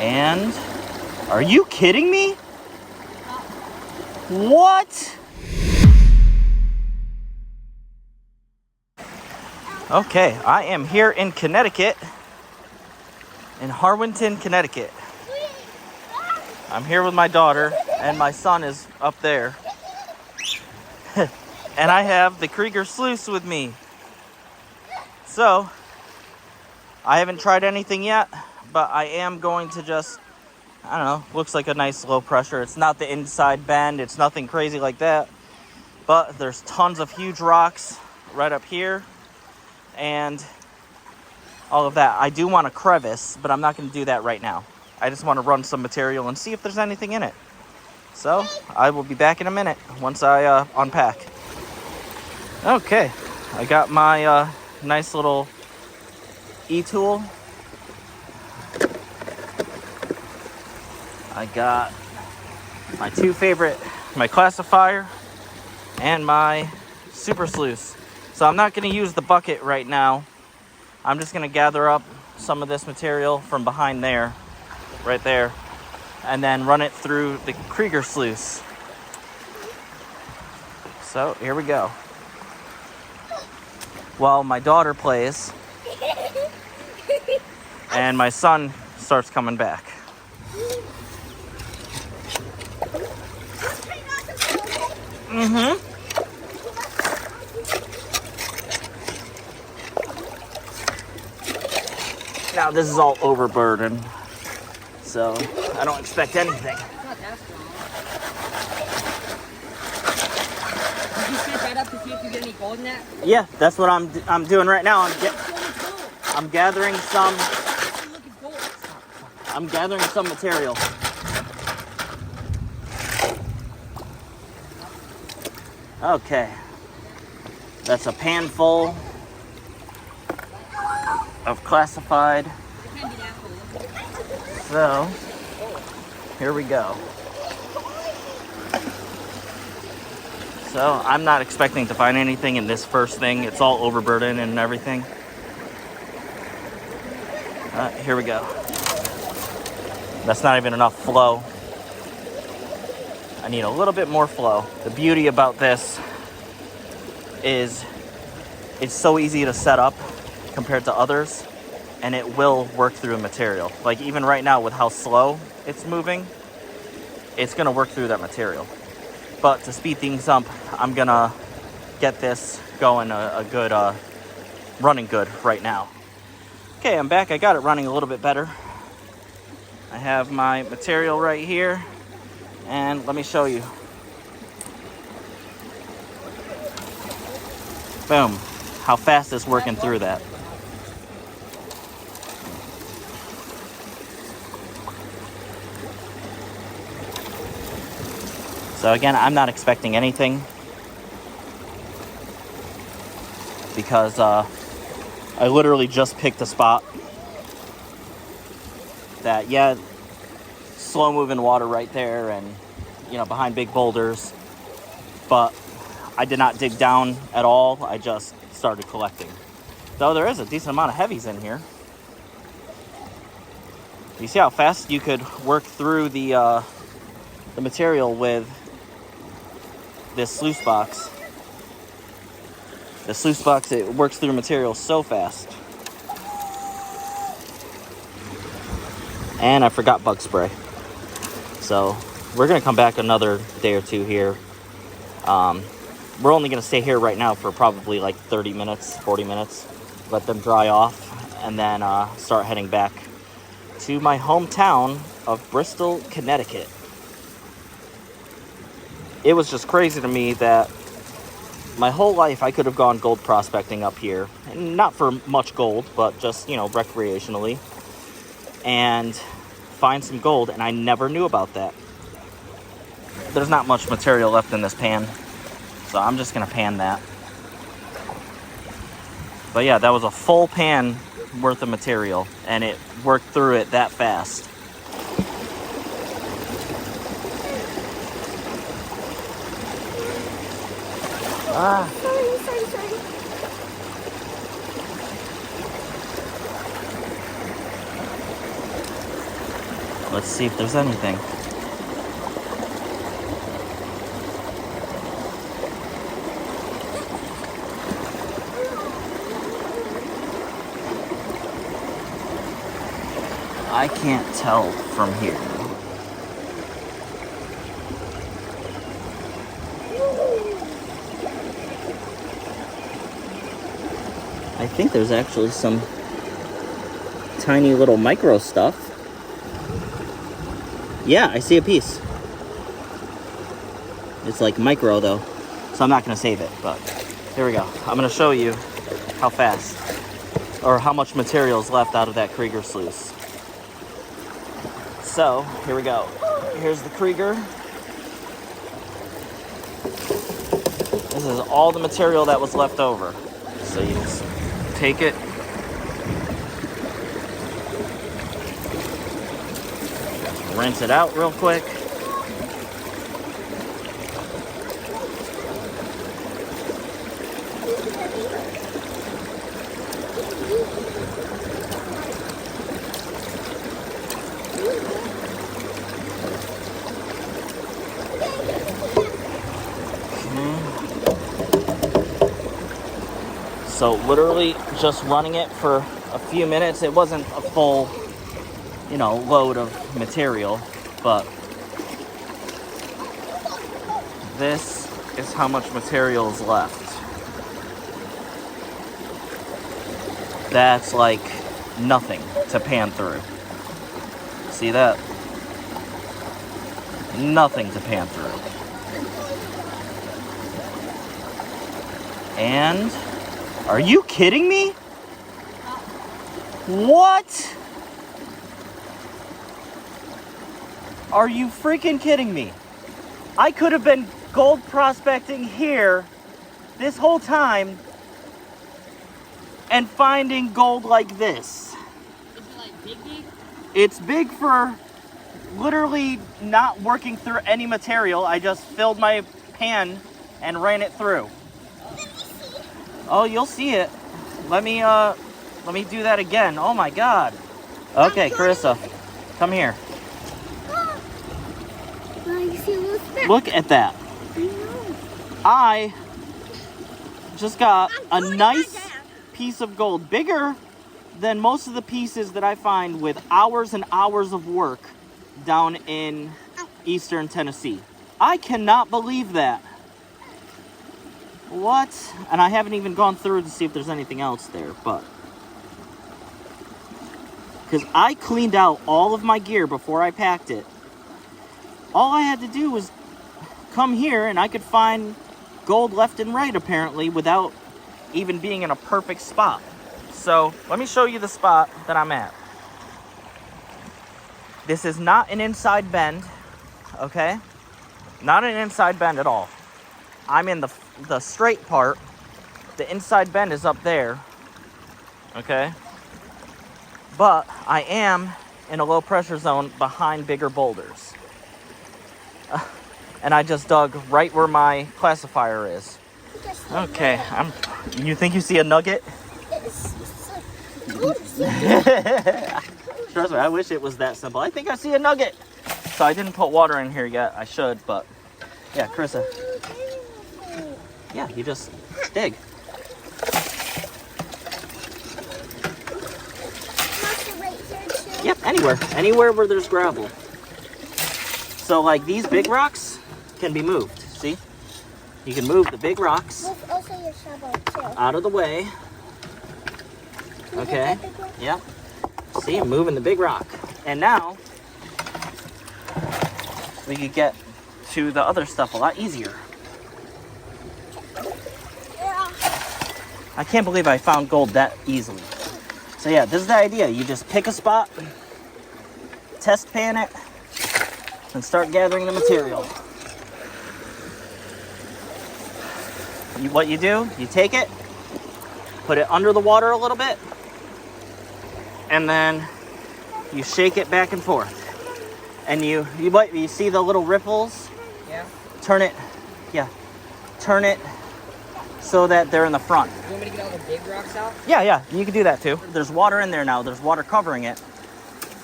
And are you kidding me? What? Okay, I am here in Connecticut, in Harwinton, Connecticut. I'm here with my daughter, and my son is up there. And I have the Krieger sluice with me. So, I haven't tried anything yet, but I am going to just, I don't know, looks like a nice low pressure. It's not the inside bend, it's nothing crazy like that. But there's tons of huge rocks right up here. And all of that. I do want a crevice, but I'm not going to do that right now. I just want to run some material and see if there's anything in it. So, I will be back in a minute once I unpack. Okay, I got my nice little e-tool. I got my two favorite, my classifier and my super sluice. So I'm not going to use the bucket right now. I'm just going to gather up some of this material from behind there, right there, and then run it through the Krieger sluice. So here we go. While my daughter plays and my son starts coming back. Now this is all overburdened, so I don't expect anything. It's not that strong. Did you set that up to see if you get any gold in that? Yeah, that's what I'm doing right now. I'm gathering some. I'm gathering some material. Okay, that's a pan full of classified. So, here we go. So, I'm not expecting to find anything in this first thing. It's all overburdened and everything. Here we go. That's not even enough flow. I need a little bit more flow. The beauty about this is it's so easy to set up compared to others, and it will work through a material. Like even right now with how slow it's moving, it's gonna work through that material. But to speed things up, I'm gonna get this going a good, running good right now. Okay, I'm back. I got it running a little bit better. I have my material right here, and let me show you. Boom, how fast it's working through that. So again, I'm not expecting anything because I literally just picked a spot that, yeah, slow moving water right there and, you know, behind big boulders, but I did not dig down at all. I just started collecting. Though there is a decent amount of heavies in here. You see how fast you could work through the material with this sluice box. The sluice box, it works through material so fast. And I forgot bug spray. So we're gonna come back another day or two here. We're only gonna stay here right now for probably like 30 minutes, 40 minutes. Let them dry off and then start heading back to my hometown of Bristol, Connecticut. It was just crazy to me that my whole life I could have gone gold prospecting up here. And not for much gold, but just, you know, recreationally. And find some gold, and I never knew about that. There's not much material left in this pan, so I'm just gonna pan that. But yeah, that was a full pan worth of material, and it worked through it that fast. Sorry. Let's see if there's anything. I can't tell from here. I think there's actually some tiny little micro stuff. Yeah, I see a piece. It's like micro though, so I'm not gonna save it, but here we go. I'm gonna show you how fast or how much material is left out of that Krieger sluice. So here we go. Here's the Krieger. This is all the material that was left over. So you just take it. Rinse it out real quick. So literally just running it for a few minutes. It wasn't a full, load of material, but this is how much material is left. That's like nothing to pan through. See that? Nothing to pan through. And are you kidding me? What? Are you freaking kidding me? I could have been gold prospecting here this whole time and finding gold like this. Is it like big? It's big for literally not working through any material. I just filled my pan and ran it through. Oh, you'll see it. Let me do that again. Oh my God. Okay, Carissa, come here. Look at that. I just got a nice piece of gold, bigger than most of the pieces that I find with hours and hours of work down in eastern Tennessee. I cannot believe that. What? And I haven't even gone through to see if there's anything else there, but because I cleaned out all of my gear before I packed it. All I had to do was come here and I could find gold left and right, apparently, without even being in a perfect spot. So let me show you the spot that I'm at. This is not an inside bend, okay? Not an inside bend at all. I'm in the straight part. The inside bend is up there, okay? But I am in a low pressure zone behind bigger boulders. And I just dug right where my classifier is. Okay, you think you see a nugget? Trust me, I wish it was that simple. I think I see a nugget. So I didn't put water in here yet. I should, but yeah, Carissa. Yeah, you just dig. Yep, anywhere where there's gravel. So like these big rocks can be moved. See? You can move the big rocks also your shovel too. Out of the way. Okay. Yep. See, I'm moving the big rock. And now we could get to the other stuff a lot easier. I can't believe I found gold that easily. So yeah, this is the idea. You just pick a spot, test pan it, and start gathering the material. What you do, you take it, put it under the water a little bit, and then you shake it back and forth. And you see the little ripples? Yeah. Turn it so that they're in the front. You want me to get all the big rocks out? Yeah, you can do that too. There's water in there now. There's water covering it.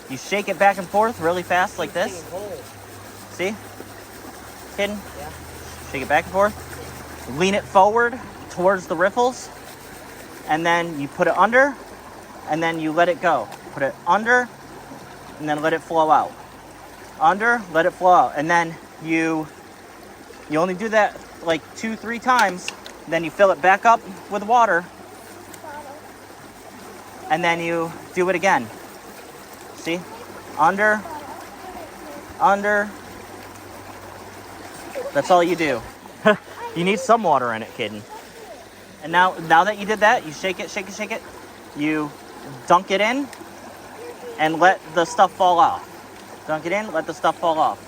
You shake it back and forth really fast like this. See? Hidden? Yeah. Shake it back and forth. Lean it forward towards the riffles. And then you put it under. And then you let it go. Put it under. And then let it flow out. Under, let it flow out. And then you only do that like 2-3 times. Then you fill it back up with water. And then you do it again. See? Under. Under. That's all you do. You need some water in it, kidden. And now that you did that, you shake it, shake it, shake it. You dunk it in and let the stuff fall off. Dunk it in, let the stuff fall off.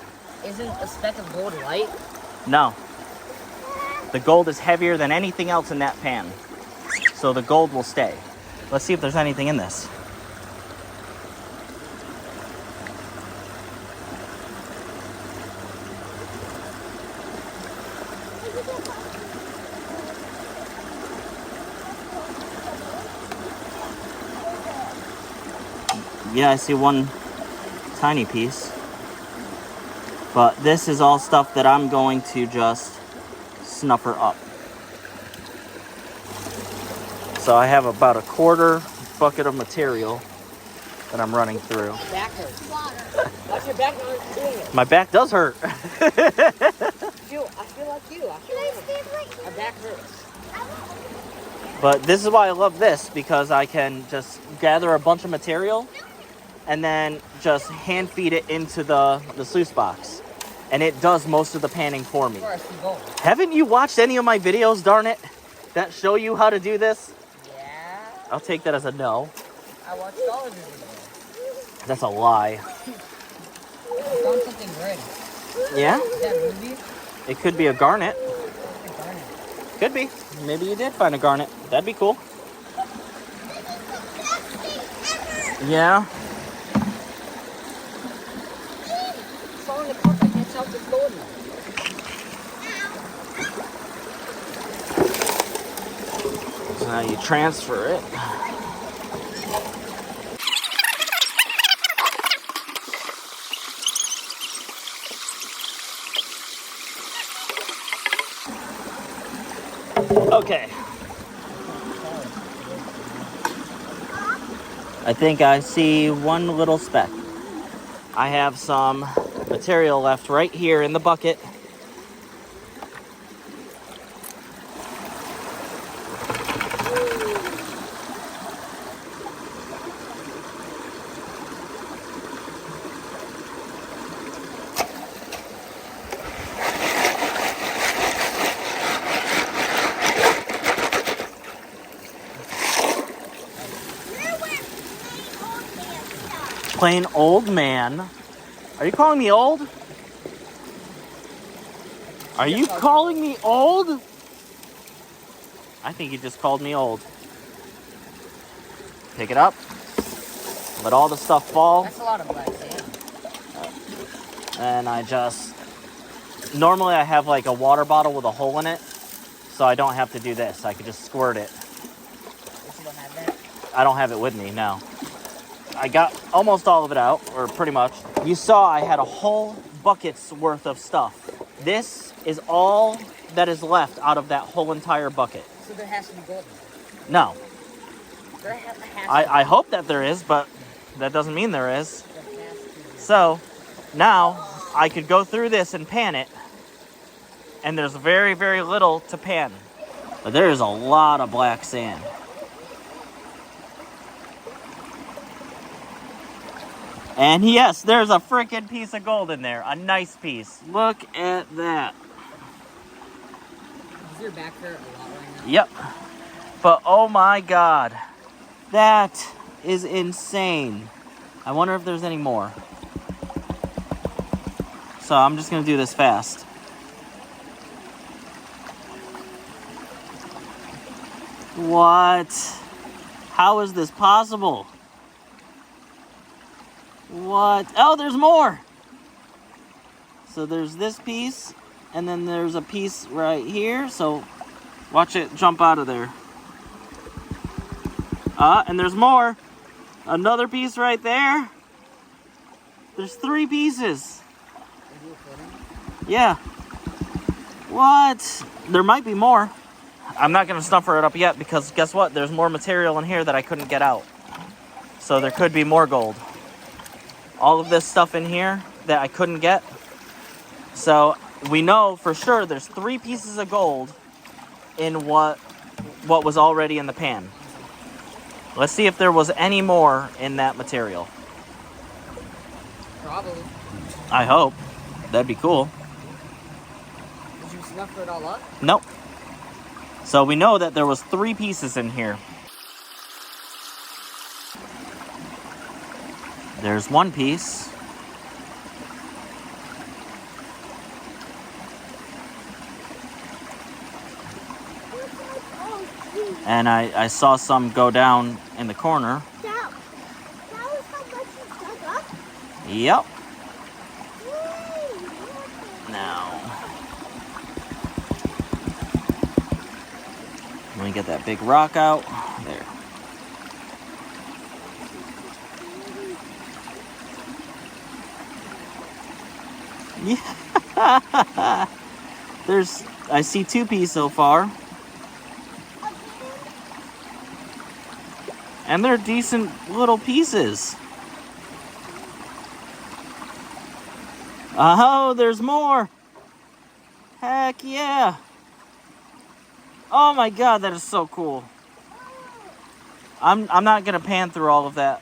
Isn't a speck of gold light? No. The gold is heavier than anything else in that pan. So the gold will stay. Let's see if there's anything in this. Yeah, I see one tiny piece. But this is all stuff that I'm going to just snuffer up. So I have about a 1/4 bucket of material that I'm running through. Back hurts. Watch your back when you're doing it. My back does hurt. I feel like you. My back hurts. But this is why I love this, because I can just gather a bunch of material and then just hand feed it into the sluice box. And it does most of the panning for me. Haven't you watched any of my videos, darn it, that show you how to do this? Yeah.'t take that as a no. I watched all of your videos. That's a lie. I found something red. Yeah? Is that ruby? It could be a garnet. A garnet. Could be. Maybe you did find a garnet. That'd be cool. Yeah. It's all in the cup. I can't tell if it's golden. So now you transfer it. Okay. I think I see one little speck. I have some material left right here in the bucket. Plain old man. Are you calling me old? Are you calling me old? I think you just called me old. Pick it up. Let all the stuff fall. That's a lot of black sand. And I just... Normally I have like a water bottle with a hole in it. So I don't have to do this. I could just squirt it. But you don't have that? I don't have it with me, no. I got almost all of it out, or pretty much. You saw I had a whole bucket's worth of stuff. This is all that is left out of that whole entire bucket. So there has to be gold. No. There has to be. I hope that there is, but that doesn't mean there is. So now I could go through this and pan it, and there's very, very little to pan. But there is a lot of black sand. And yes, there's a freaking piece of gold in there. A nice piece. Look at that. Does your back hurt a lot right now? Yep. But oh my God. That is insane. I wonder if there's any more. So I'm just going to do this fast. What? How is this possible? What? Oh, there's more. So there's this piece, and then there's a piece right here. So watch it jump out of there. And there's more. Another piece right there. There's 3 pieces. Yeah. What? There might be more. I'm not going to snuffer it up yet because guess what? There's more material in here that I couldn't get out. So there could be more gold. All of this stuff in here that I couldn't get. So we know for sure there's 3 pieces of gold in what was already in the pan. Let's see if there was any more in that material. Probably. I hope. That'd be cool. Did you snuff it all up? Nope. So we know that there was 3 pieces in here. There's 1 piece. And I saw some go down in the corner. That was how much you dug up? Yep. Yay. Now, let me get that big rock out. There. Yeah. I see 2 pieces so far. And they're decent little pieces. Oh, there's more. Heck yeah. Oh my God, that is so cool. I'm not gonna pan through all of that.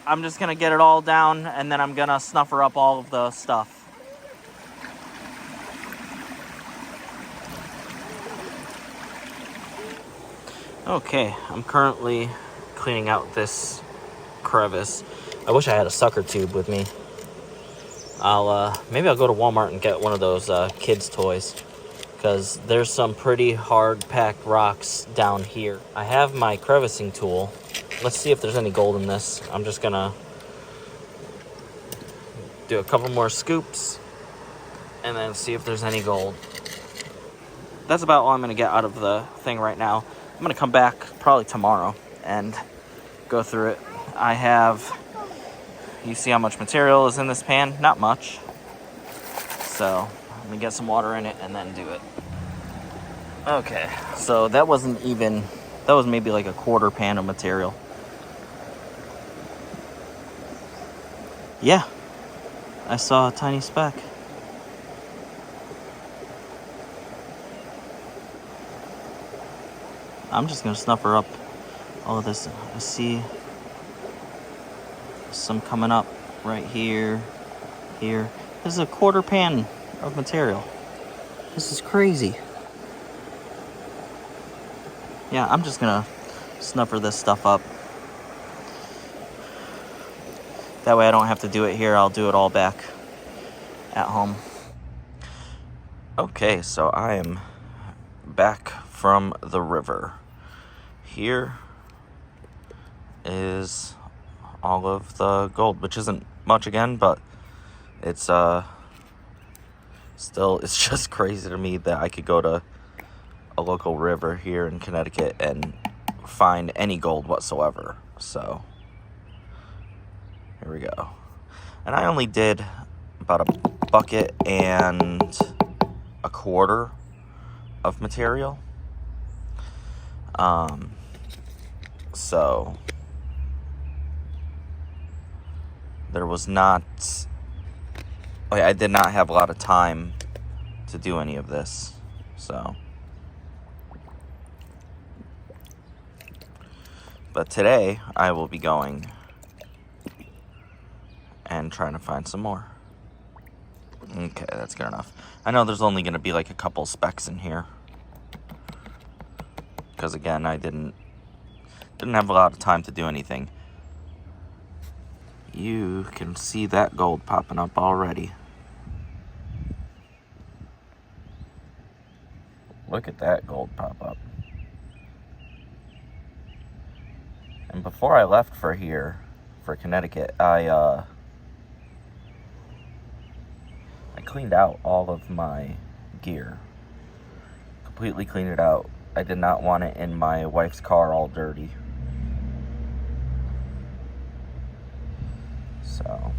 I'm just gonna get it all down and then I'm gonna snuffer up all of the stuff. Okay, I'm currently cleaning out this crevice. I wish I had a sucker tube with me. Maybe I'll go to Walmart and get one of those kids' toys, because there's some pretty hard packed rocks down here. I have my crevicing tool. Let's see if there's any gold in this. I'm just gonna do a couple more scoops and then see if there's any gold. That's about all I'm gonna get out of the thing right now. I'm gonna come back probably tomorrow and go through it. You see how much material is in this pan? Not much. So let me get some water in it and then do it. Okay, so that was maybe like a quarter pan of material. Yeah, I saw a tiny speck. I'm just gonna snuffer up all of this. I see some coming up right here, here. This is a quarter pan of material. This is crazy. Yeah, I'm just gonna snuffer this stuff up. That way I don't have to do it here. I'll do it all back at home. Okay, so I am back from the river. Here is all of the gold, which isn't much again, but it's it's just crazy to me that I could go to a local river here in Connecticut and find any gold whatsoever. So here we go. And I only did about a bucket and a quarter of material. So there was not, I did not have a lot of time to do any of this, so. But today I will be going and trying to find some more. Okay, that's good enough. I know there's only gonna be like a couple specks in here, because again, I didn't have a lot of time to do anything. You can see that gold popping up already. Look at that gold pop up. And before I left for Connecticut, I cleaned out all of my gear. Completely cleaned it out. I did not want it in my wife's car all dirty. So